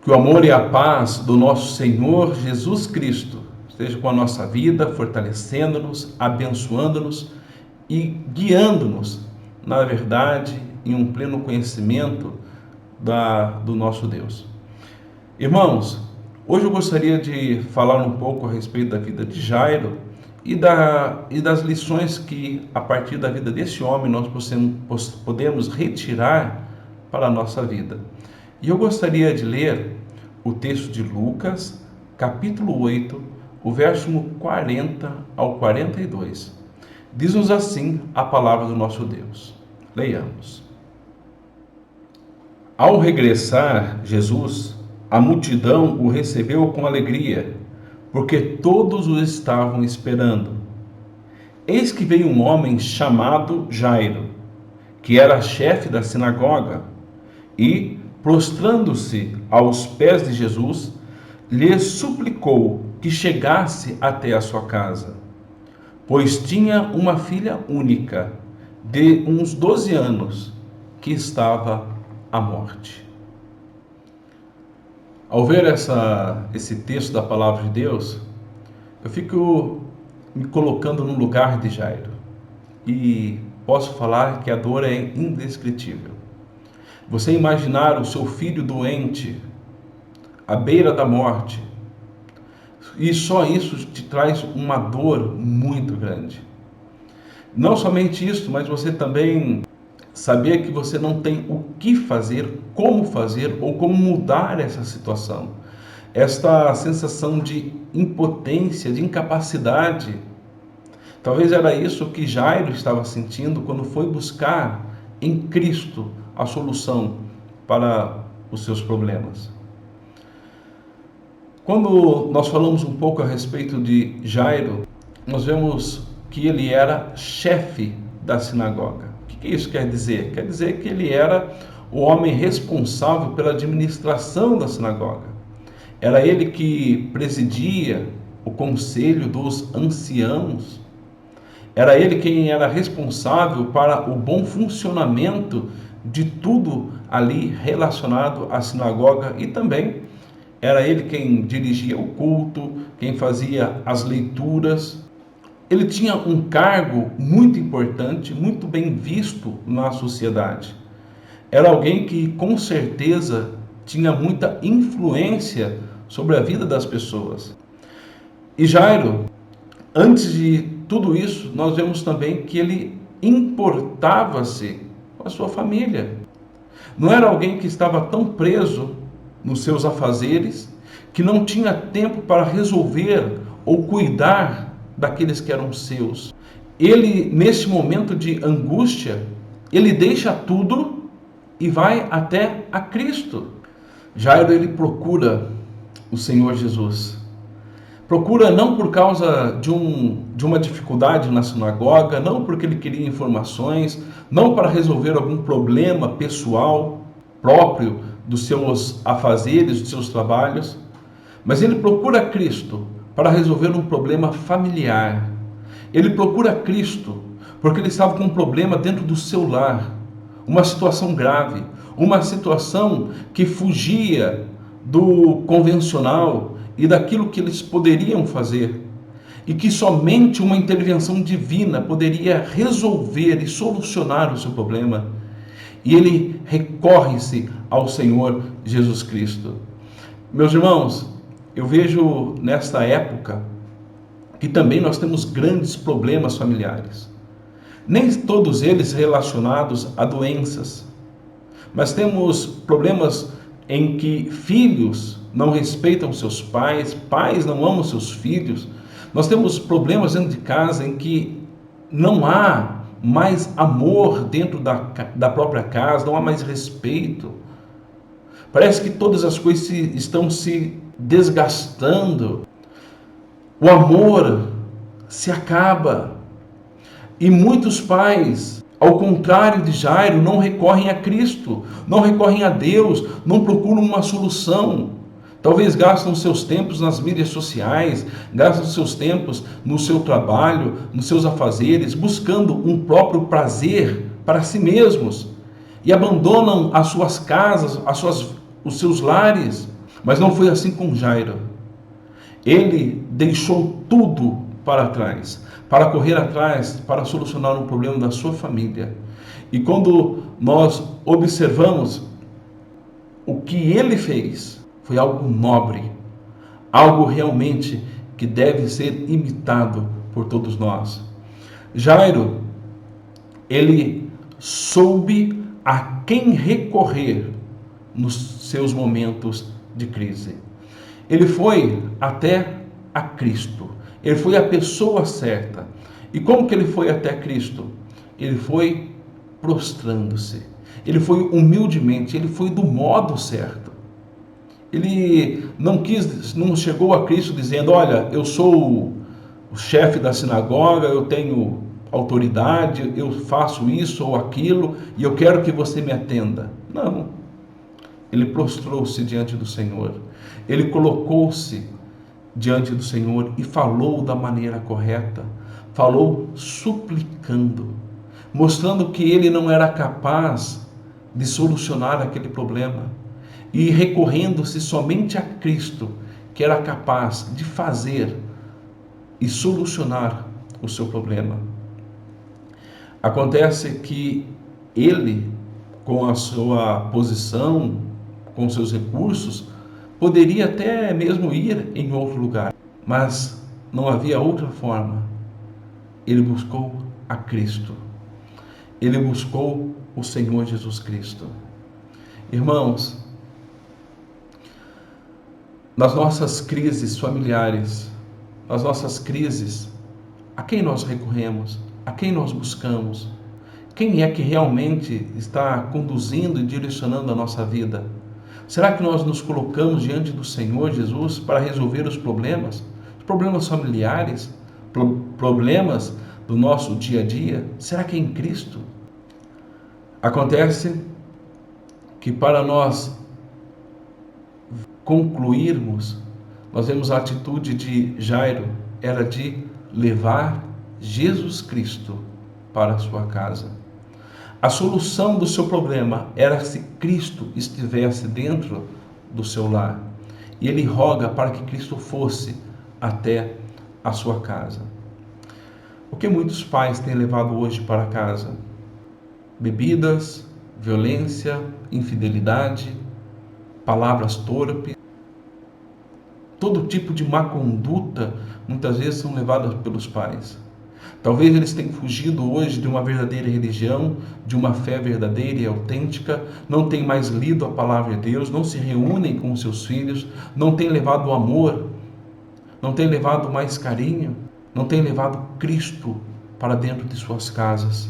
Que o amor e a paz do nosso Senhor Jesus Cristo esteja com a nossa vida, fortalecendo-nos, abençoando-nos e guiando-nos, na verdade, em um pleno conhecimento do nosso Deus. Irmãos, hoje eu gostaria de falar um pouco a respeito da vida de Jairo e das lições que, a partir da vida desse homem, nós podemos retirar para a nossa vida. E eu gostaria de ler o texto de Lucas, capítulo 8, o verso 40 ao 42. Diz-nos assim a palavra do nosso Deus. Leiamos. Ao regressar Jesus, a multidão o recebeu com alegria, porque todos o estavam esperando. Eis que veio um homem chamado Jairo, que era chefe da sinagoga, e, prostrando-se aos pés de Jesus, lhe suplicou que chegasse até a sua casa, pois tinha uma filha única, de uns 12 anos, que estava à morte. Ao ver esse texto da palavra de Deus, eu fico me colocando no lugar de Jairo e posso falar que a dor é indescritível. Você imaginar o seu filho doente, à beira da morte, e só isso te traz uma dor muito grande. Não somente isso, mas você também saber que você não tem o que fazer ou como mudar essa situação. Esta sensação de impotência, de incapacidade. Talvez era isso que Jairo estava sentindo quando foi buscar em Cristo a solução para os seus problemas. Quando nós falamos um pouco a respeito de Jairo, nós vemos que ele era chefe da sinagoga. O que isso quer dizer? Quer dizer que ele era o homem responsável pela administração da sinagoga. Era ele que presidia o conselho dos anciãos. Era ele quem era responsável para o bom funcionamento de tudo ali relacionado à sinagoga, e também era ele quem dirigia o culto, quem fazia as leituras. Ele tinha um cargo muito importante, muito bem visto na sociedade. Era alguém que com certeza tinha muita influência sobre a vida das pessoas. E Jairo, antes de tudo isso, nós vemos também que ele importava-se com a sua família. Não era alguém que estava tão preso nos seus afazeres, que não tinha tempo para resolver ou cuidar daqueles que eram seus. Ele, nesse momento de angústia, ele deixa tudo e vai até a Cristo. Jairo, ele procura o Senhor Jesus. Procura não por causa de uma dificuldade na sinagoga, não porque ele queria informações, não para resolver algum problema pessoal próprio dos seus afazeres, dos seus trabalhos, mas ele procura Cristo para resolver um problema familiar. Ele procura Cristo porque ele estava com um problema dentro do seu lar, uma situação grave, uma situação que fugia do convencional e daquilo que eles poderiam fazer, e que somente uma intervenção divina poderia resolver e solucionar o seu problema. E ele recorre-se ao Senhor Jesus Cristo. Meus irmãos, eu vejo nesta época que também nós temos grandes problemas familiares. Nem todos eles relacionados a doenças, mas temos problemas em que filhos não respeitam seus pais, pais não amam seus filhos. Nós temos problemas dentro de casa em que não há mais amor dentro da própria casa, não há mais respeito. Parece que todas as coisas estão se desgastando. O amor se acaba. E muitos pais, ao contrário de Jairo, não recorrem a Cristo, não recorrem a Deus, não procuram uma solução. Talvez gastam seus tempos nas mídias sociais, gastam seus tempos no seu trabalho, nos seus afazeres, buscando um próprio prazer para si mesmos, e abandonam as suas casas, os seus lares, Mas não foi assim com Jairo. Ele deixou tudo para trás, para correr atrás, para solucionar um problema da sua família. E quando nós observamos o que ele fez, foi algo nobre, algo realmente que deve ser imitado por todos nós. Jairo, ele soube a quem recorrer nos seus momentos de crise. Ele foi até a Cristo. Ele foi a pessoa certa. E como que ele foi até Cristo? Ele foi prostrando-se. Ele foi humildemente, ele foi do modo certo. Ele não chegou a Cristo dizendo: olha, eu sou o chefe da sinagoga, eu tenho autoridade, eu faço isso ou aquilo e eu quero que você me atenda. Não. Ele prostrou-se diante do Senhor. Ele colocou-se diante do Senhor e falou da maneira correta. Falou suplicando, mostrando que ele não era capaz de solucionar aquele problema e recorrendo-se somente a Cristo, que era capaz de fazer e solucionar o seu problema. Acontece que ele, com a sua posição, com seus recursos, poderia até mesmo ir em outro lugar, mas não havia outra forma. Ele buscou a Cristo. Ele buscou o Senhor Jesus Cristo. Irmãos, nas nossas crises familiares, nas nossas crises, a quem nós recorremos? A quem nós buscamos? Quem é que realmente está conduzindo e direcionando a nossa vida? Será que nós nos colocamos diante do Senhor Jesus para resolver os problemas familiares, problemas do nosso dia a dia? Será que é em Cristo? Acontece que para nós concluirmos, nós vemos a atitude de Jairo, era de levar Jesus Cristo para a sua casa. A solução do seu problema era se Cristo estivesse dentro do seu lar. E ele roga para que Cristo fosse até a sua casa. O que muitos pais têm levado hoje para casa? Bebidas, violência, infidelidade, palavras torpes. Todo tipo de má conduta muitas vezes são levadas pelos pais. Talvez eles tenham fugido hoje de uma verdadeira religião, de uma fé verdadeira e autêntica, não têm mais lido a palavra de Deus, não se reúnem com seus filhos, não têm levado amor, não têm levado mais carinho, não têm levado Cristo para dentro de suas casas.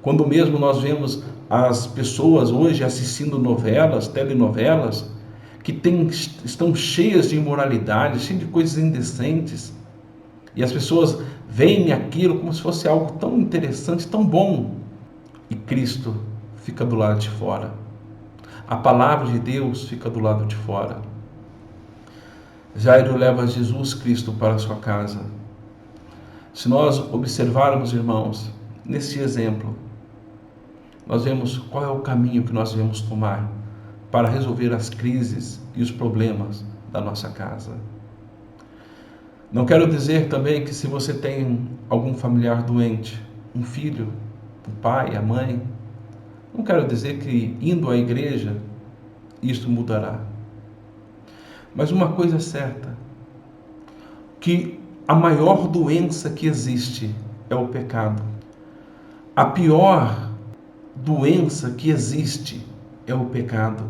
Quando mesmo nós vemos as pessoas hoje assistindo novelas, telenovelas, que estão cheias de imoralidade, cheias de coisas indecentes, e as pessoas veem aquilo como se fosse algo tão interessante, tão bom, e Cristo fica do lado de fora. A palavra de Deus fica do lado de fora. Jairo leva Jesus Cristo para a sua casa. Se nós observarmos, irmãos, nesse exemplo, nós vemos qual é o caminho que nós devemos tomar para resolver as crises e os problemas da nossa casa. Não quero dizer também que se você tem algum familiar doente, um filho, o pai, a mãe, não quero dizer que indo à igreja isto mudará. Mas uma coisa é certa, que a maior doença que existe é o pecado. A pior doença que existe é o pecado.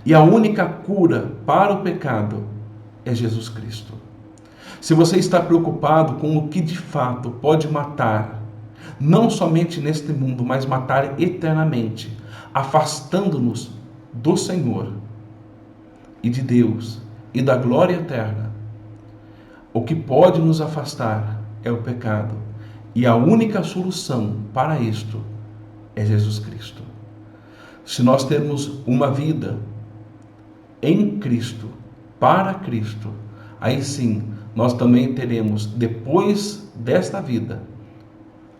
E a única cura para o pecado é Jesus Cristo. Se você está preocupado com o que de fato pode matar, não somente neste mundo, mas matar eternamente, afastando-nos do Senhor e de Deus e da glória eterna, o que pode nos afastar é o pecado. E a única solução para isto é Jesus Cristo. Se nós temos uma vida em Cristo, para Cristo, aí sim, nós também teremos, depois desta vida,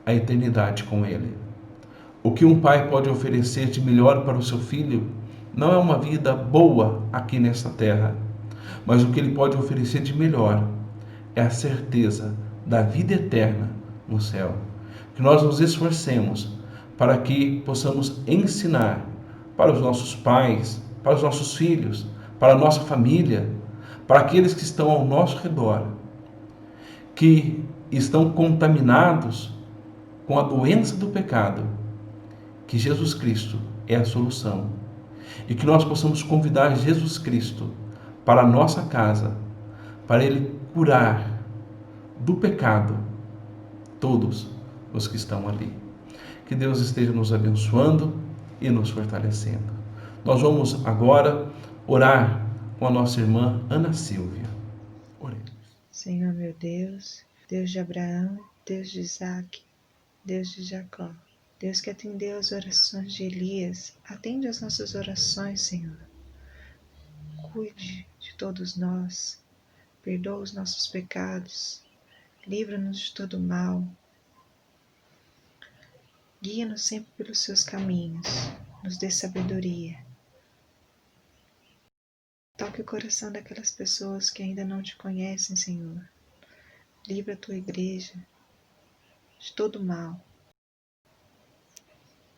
a eternidade com Ele. O que um pai pode oferecer de melhor para o seu filho não é uma vida boa aqui nesta terra, mas o que Ele pode oferecer de melhor é a certeza da vida eterna no céu. Que nós nos esforcemos para que possamos ensinar para os nossos pais, para os nossos filhos, para a nossa família, para aqueles que estão ao nosso redor, que estão contaminados com a doença do pecado, que Jesus Cristo é a solução. E que nós possamos convidar Jesus Cristo para a nossa casa, para Ele curar do pecado todos os que estão ali. Que Deus esteja nos abençoando e nos fortalecendo. Nós vamos agora orar com a nossa irmã Ana Silvia. Oremos. Senhor meu Deus, Deus de Abraão, Deus de Isaque, Deus de Jacó, Deus que atendeu as orações de Elias, atende as nossas orações, Senhor. Cuide de todos nós, perdoa os nossos pecados, livra-nos de todo mal, guia-nos sempre pelos seus caminhos, nos dê sabedoria. Toque o coração daquelas pessoas que ainda não te conhecem, Senhor. Livra a tua igreja de todo mal.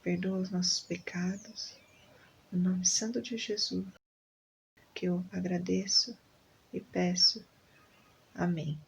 Perdoa os nossos pecados. No nome santo de Jesus, que eu agradeço e peço. Amém.